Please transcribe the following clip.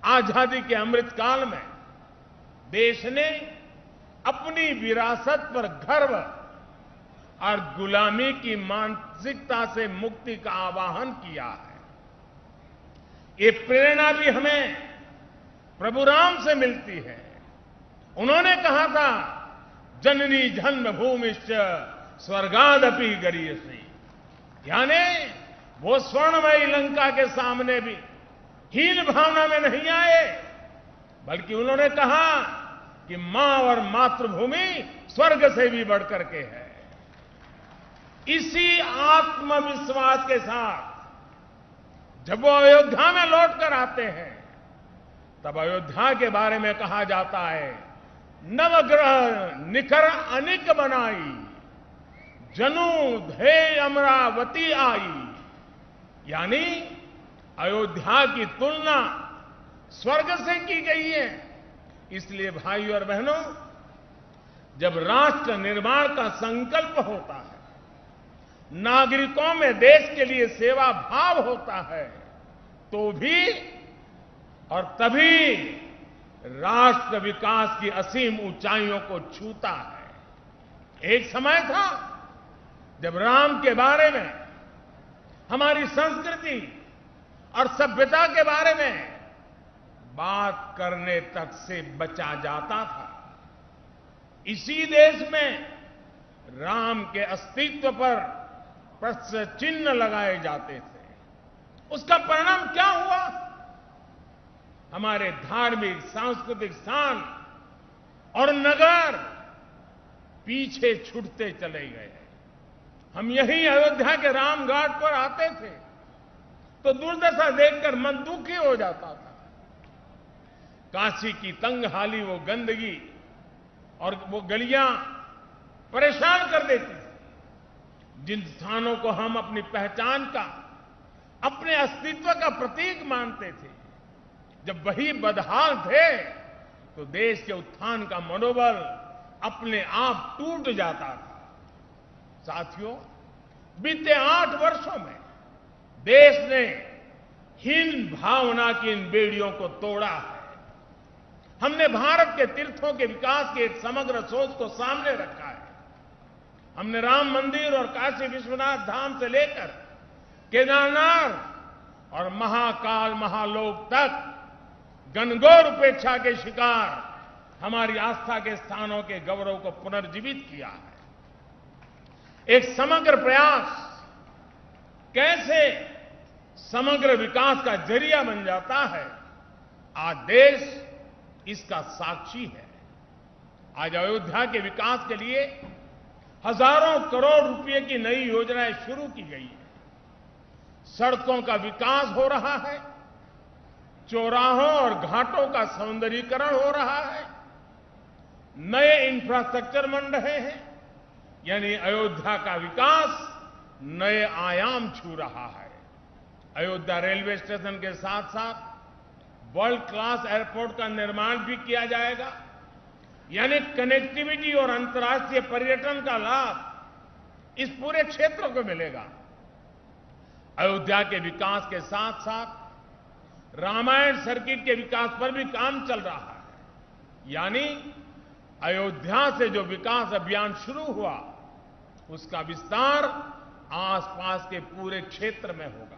आजादी के अमृत काल में देश ने अपनी विरासत पर गर्व और गुलामी की मानसिकता से मुक्ति का आवाहन किया है। ये प्रेरणा भी हमें प्रभु राम से मिलती है। उन्होंने कहा था, जननी जन्मभूमिश्च स्वर्गादपि गरीयसी, यानी वो स्वर्णमयी लंका के सामने भी हीन भावना में नहीं आए, बल्कि उन्होंने कहा कि मां और मातृभूमि स्वर्ग से भी बढ़कर के है। इसी आत्मविश्वास के साथ जब वो अयोध्या में लौटकर आते हैं, तब अयोध्या के बारे में कहा जाता है, नवग्रह निखर अनिक बनाई, जनु धे अमरावती आई, यानी अयोध्या की तुलना स्वर्ग से की गई है। इसलिए भाइयों और बहनों, जब राष्ट्र निर्माण का संकल्प होता है, नागरिकों में देश के लिए सेवा भाव होता है, तो भी और तभी राष्ट्र विकास की असीम ऊंचाइयों को छूता है। एक समय था जब राम के बारे में, हमारी संस्कृति और सभ्यता के बारे में बात करने तक से बचा जाता था। इसी देश में राम के अस्तित्व पर प्रश्न चिन्ह लगाए जाते थे। उसका परिणाम क्या हुआ? हमारे धार्मिक सांस्कृतिक स्थान और नगर पीछे छूटते चले गए। हम यही अयोध्या के रामघाट पर आते थे तो दुर्दशा देखकर मन दुखी हो जाता था। काशी की तंगहाली, वो गंदगी और वो गलियां परेशान कर देती थी। जिन स्थानों को हम अपनी पहचान का, अपने अस्तित्व का प्रतीक मानते थे, जब वही बदहाल थे तो देश के उत्थान का मनोबल अपने आप टूट जाता था। साथियों, बीते 8 वर्षों में देश ने हीन भावना की इन बेड़ियों को तोड़ा है। हमने भारत के तीर्थों के विकास की एक समग्र सोच को सामने रखा है। हमने राम मंदिर और काशी विश्वनाथ धाम से लेकर केदारनाथ और महाकाल महालोक तक घनघोर उपेक्षा के शिकार हमारी आस्था के स्थानों के गौरव को पुनर्जीवित किया है। एक समग्र प्रयास कैसे समग्र विकास का जरिया बन जाता है, आज देश इसका साक्षी है। आज अयोध्या के विकास के लिए हजारों करोड़ रुपए की नई योजनाएं शुरू की गई है। सड़कों का विकास हो रहा है, चौराहों और घाटों का सौंदर्यीकरण हो रहा है, नए इंफ्रास्ट्रक्चर बन रहे हैं, यानी अयोध्या का विकास नए आयाम छू रहा है। अयोध्या रेलवे स्टेशन के साथ साथ वर्ल्ड क्लास एयरपोर्ट का निर्माण भी किया जाएगा, यानी कनेक्टिविटी और अंतर्राष्ट्रीय पर्यटन का लाभ इस पूरे क्षेत्र को मिलेगा। अयोध्या के विकास के साथ साथ रामायण सर्किट के विकास पर भी काम चल रहा है, यानी अयोध्या से जो विकास अभियान शुरू हुआ उसका विस्तार आसपास के पूरे क्षेत्र में होगा।